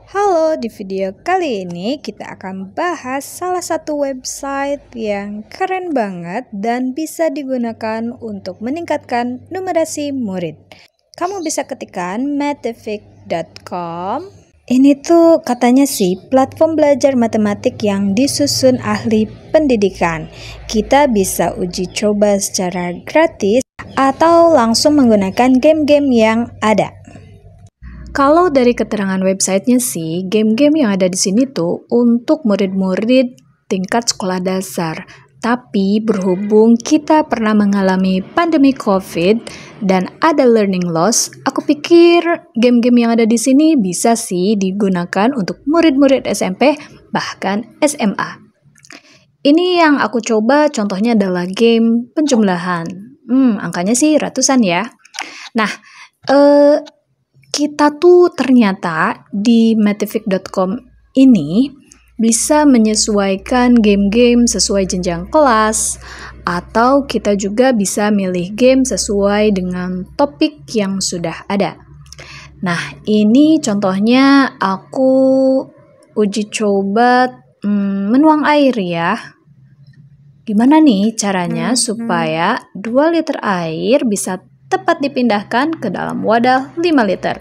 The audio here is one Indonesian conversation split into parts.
Halo, di video kali ini kita akan bahas salah satu website yang keren banget dan bisa digunakan untuk meningkatkan numerasi murid. Kamu bisa ketikkan metific.com. Ini tuh katanya sih platform belajar matematik yang disusun ahli pendidikan. Kita bisa uji coba secara gratis atau langsung menggunakan game-game yang ada. Kalau dari keterangan websitenya sih, game-game yang ada di sini tuh untuk murid-murid tingkat sekolah dasar. Tapi berhubung kita pernah mengalami pandemi COVID dan ada learning loss, aku pikir game-game yang ada di sini bisa sih digunakan untuk murid-murid SMP bahkan SMA. Ini yang aku coba contohnya adalah game penjumlahan. Angkanya sih ratusan ya. Nah, kita tuh ternyata di metific.com ini bisa menyesuaikan game-game sesuai jenjang kelas, atau kita juga bisa milih game sesuai dengan topik yang sudah ada. Nah, ini contohnya aku uji coba menuang air ya. Gimana nih caranya supaya 2 liter air bisa tepat dipindahkan ke dalam wadah 5 liter.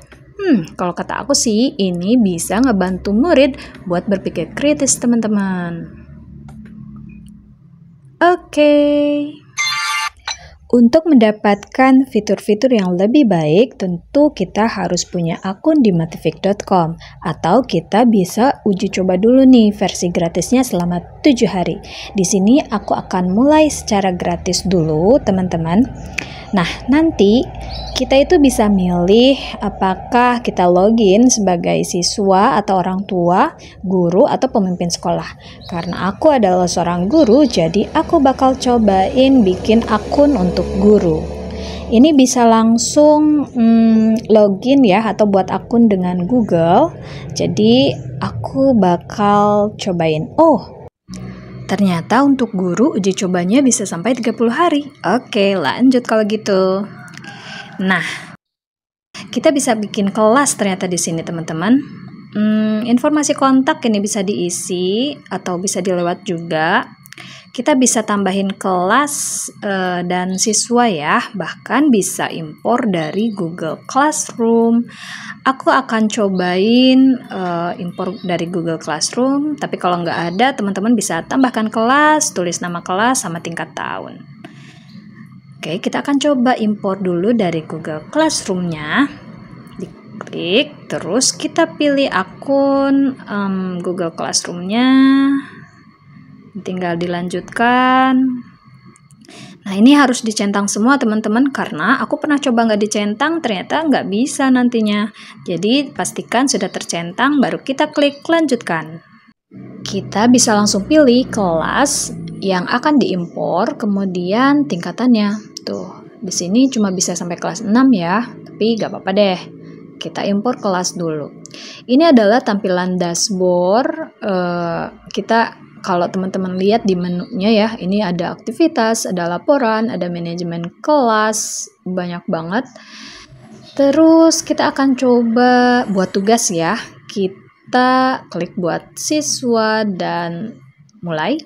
Kalau kata aku sih, ini bisa ngebantu murid buat berpikir kritis, teman-teman. Oke. Untuk mendapatkan fitur-fitur yang lebih baik, tentu kita harus punya akun di metific.com, atau kita bisa uji coba dulu nih versi gratisnya selama 7 hari. Di sini aku akan mulai secara gratis dulu, teman-teman. Nah, nanti kita itu bisa milih apakah kita login sebagai siswa atau orang tua, guru, atau pemimpin sekolah. Karena aku adalah seorang guru, jadi aku bakal cobain bikin akun untuk guru. Ini bisa langsung login ya, atau buat akun dengan Google. Jadi aku bakal cobain. Ternyata untuk guru uji cobanya bisa sampai 30 hari. Oke, lanjut kalau gitu. Nah, kita bisa bikin kelas ternyata di sini, teman-teman. Informasi kontak ini bisa diisi atau bisa dilewat juga. Kita bisa tambahin kelas dan siswa ya, bahkan bisa impor dari Google Classroom. Aku akan cobain impor dari Google Classroom, tapi kalau nggak ada, teman-teman bisa tambahkan kelas, tulis nama kelas sama tingkat tahun. Oke, kita akan coba impor dulu dari Google Classroom-nya. Diklik, terus kita pilih akun Google Classroom-nya. Tinggal dilanjutkan. Nah, ini harus dicentang semua teman-teman, karena aku pernah coba nggak dicentang, ternyata nggak bisa nantinya. Jadi pastikan sudah tercentang, baru kita klik lanjutkan. Kita bisa langsung pilih kelas yang akan diimpor, kemudian tingkatannya. Tuh, di sini cuma bisa sampai kelas 6 ya, tapi nggak apa-apa deh. Kita impor kelas dulu. Ini adalah tampilan dashboard. Kalau teman-teman lihat di menunya ya, ini ada aktivitas, ada laporan, ada manajemen kelas, banyak banget. Terus kita akan coba buat tugas ya. Kita klik buat siswa dan mulai.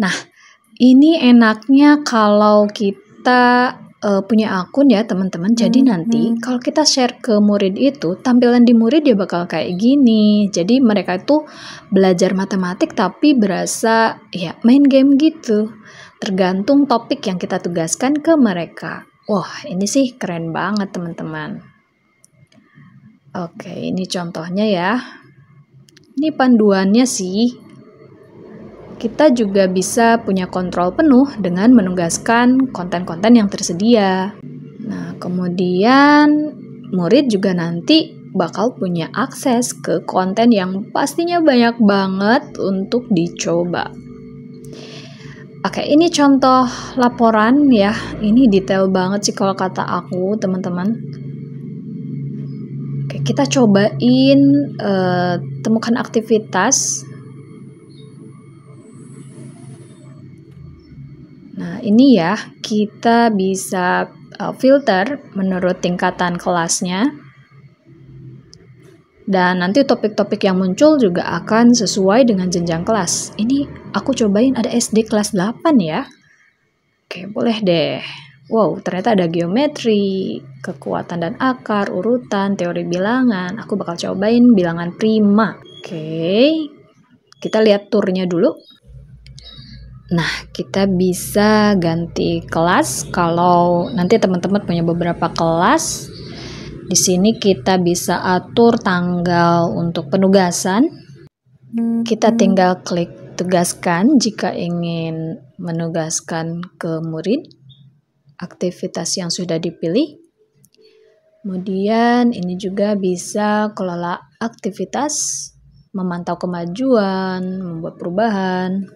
Nah, ini enaknya kalau kita punya akun ya teman-teman. Jadi nanti kalau kita share ke murid itu, tampilan di murid dia bakal kayak gini. Jadi mereka itu belajar matematik tapi berasa ya main game gitu. Tergantung topik yang kita tugaskan ke mereka. Wah, ini sih keren banget teman-teman. Oke, ini contohnya ya. Ini panduannya sih. Kita juga bisa punya kontrol penuh dengan menugaskan konten-konten yang tersedia. Nah, kemudian murid juga nanti bakal punya akses ke konten yang pastinya banyak banget untuk dicoba. Oke, ini contoh laporan ya. Ini detail banget sih kalau kata aku, teman-teman. Oke, kita cobain temukan aktivitas. Nah, ini ya, kita bisa filter menurut tingkatan kelasnya. Dan nanti topik-topik yang muncul juga akan sesuai dengan jenjang kelas. Ini aku cobain ada SD kelas 8 ya. Oke, boleh deh. Wow, ternyata ada geometri, kekuatan dan akar, urutan, teori bilangan. Aku bakal cobain bilangan prima. Oke, kita lihat turnya dulu. Nah, kita bisa ganti kelas kalau nanti teman-teman punya beberapa kelas. Di sini kita bisa atur tanggal untuk penugasan. Kita tinggal klik tugaskan jika ingin menugaskan ke murid aktivitas yang sudah dipilih. Kemudian ini juga bisa kelola aktivitas, memantau kemajuan, membuat perubahan.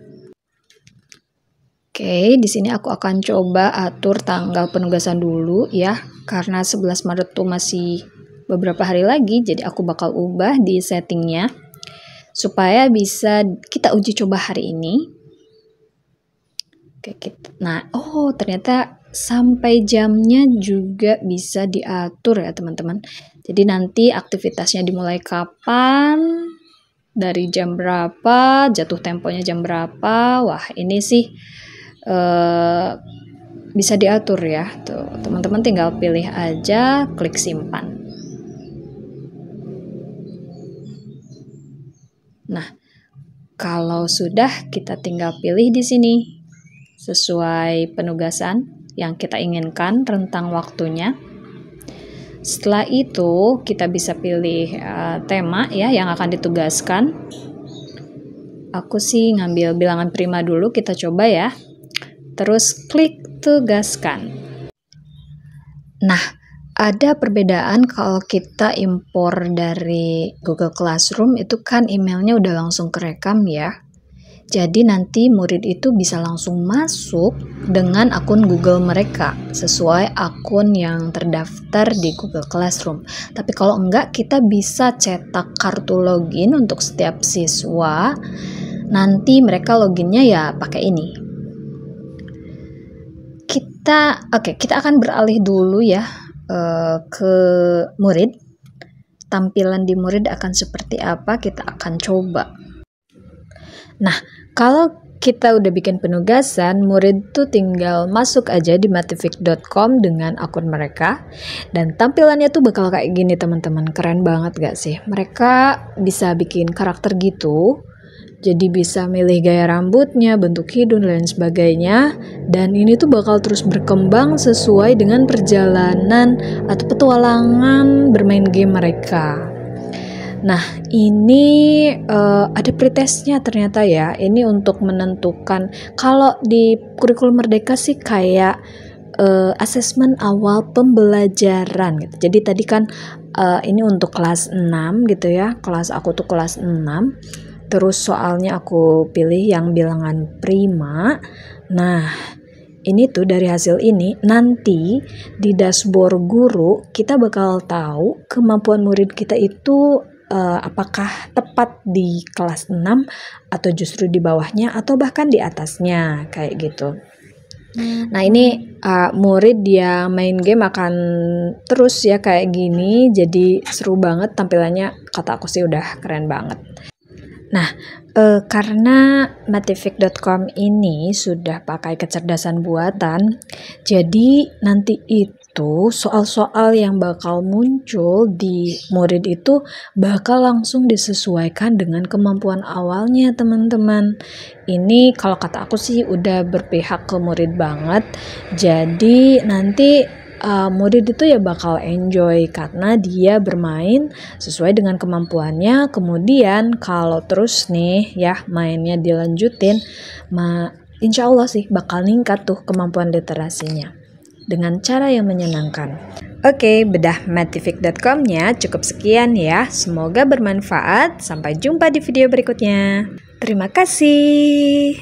Oke, di sini aku akan coba atur tanggal penugasan dulu ya, karena 11 Maret tuh masih beberapa hari lagi, jadi aku bakal ubah di settingnya supaya bisa kita uji coba hari ini. Oke, nah, oh ternyata sampai jamnya juga bisa diatur ya teman-teman. Jadi nanti aktivitasnya dimulai kapan, dari jam berapa, jatuh temponya jam berapa. Wah, ini sih bisa diatur ya. Tuh, teman-teman tinggal pilih aja, klik simpan. Nah, kalau sudah kita tinggal pilih di sini sesuai penugasan yang kita inginkan rentang waktunya. Setelah itu kita bisa pilih tema ya yang akan ditugaskan. Aku sih ngambil bilangan prima dulu, kita coba ya. Terus klik tugaskan. Nah, ada perbedaan kalau kita impor dari Google Classroom itu kan emailnya udah langsung kerekam ya. Jadi nanti murid itu bisa langsung masuk dengan akun Google mereka sesuai akun yang terdaftar di Google Classroom. Tapi kalau enggak, kita bisa cetak kartu login untuk setiap siswa. Nanti mereka loginnya ya pakai ini. Kita akan beralih dulu ya ke murid. Tampilan di murid akan seperti apa, kita akan coba. Nah, kalau kita udah bikin penugasan, murid tuh tinggal masuk aja di matific.com dengan akun mereka. Dan tampilannya tuh bakal kayak gini teman-teman. Keren banget gak sih? Mereka bisa bikin karakter gitu. Jadi bisa milih gaya rambutnya, bentuk hidung, dan lain sebagainya. Dan ini tuh bakal terus berkembang sesuai dengan perjalanan atau petualangan bermain game mereka. Nah, ini ada pretestnya ternyata ya. Ini untuk menentukan, kalau di kurikulum Merdeka sih kayak asesmen awal pembelajaran gitu. Jadi tadi kan ini untuk kelas 6 gitu ya. Kelas aku tuh kelas 6. Terus soalnya aku pilih yang bilangan prima. Nah, ini tuh dari hasil ini nanti di dashboard guru kita bakal tahu kemampuan murid kita itu apakah tepat di kelas 6 atau justru di bawahnya atau bahkan di atasnya kayak gitu. Nah, ini murid dia main game akan terus ya kayak gini, jadi seru banget tampilannya, kata aku sih udah keren banget. Nah, karena matific.com ini sudah pakai kecerdasan buatan, jadi nanti itu soal-soal yang bakal muncul di murid itu bakal langsung disesuaikan dengan kemampuan awalnya teman-teman. Ini kalau kata aku sih udah berpihak ke murid banget, jadi nanti murid itu ya bakal enjoy karena dia bermain sesuai dengan kemampuannya. Kemudian kalau terus nih ya mainnya dilanjutin, insya Allah sih bakal ningkat tuh kemampuan literasinya dengan cara yang menyenangkan. Oke, bedah matific.com-nya cukup sekian ya. Semoga bermanfaat. Sampai jumpa di video berikutnya. Terima kasih.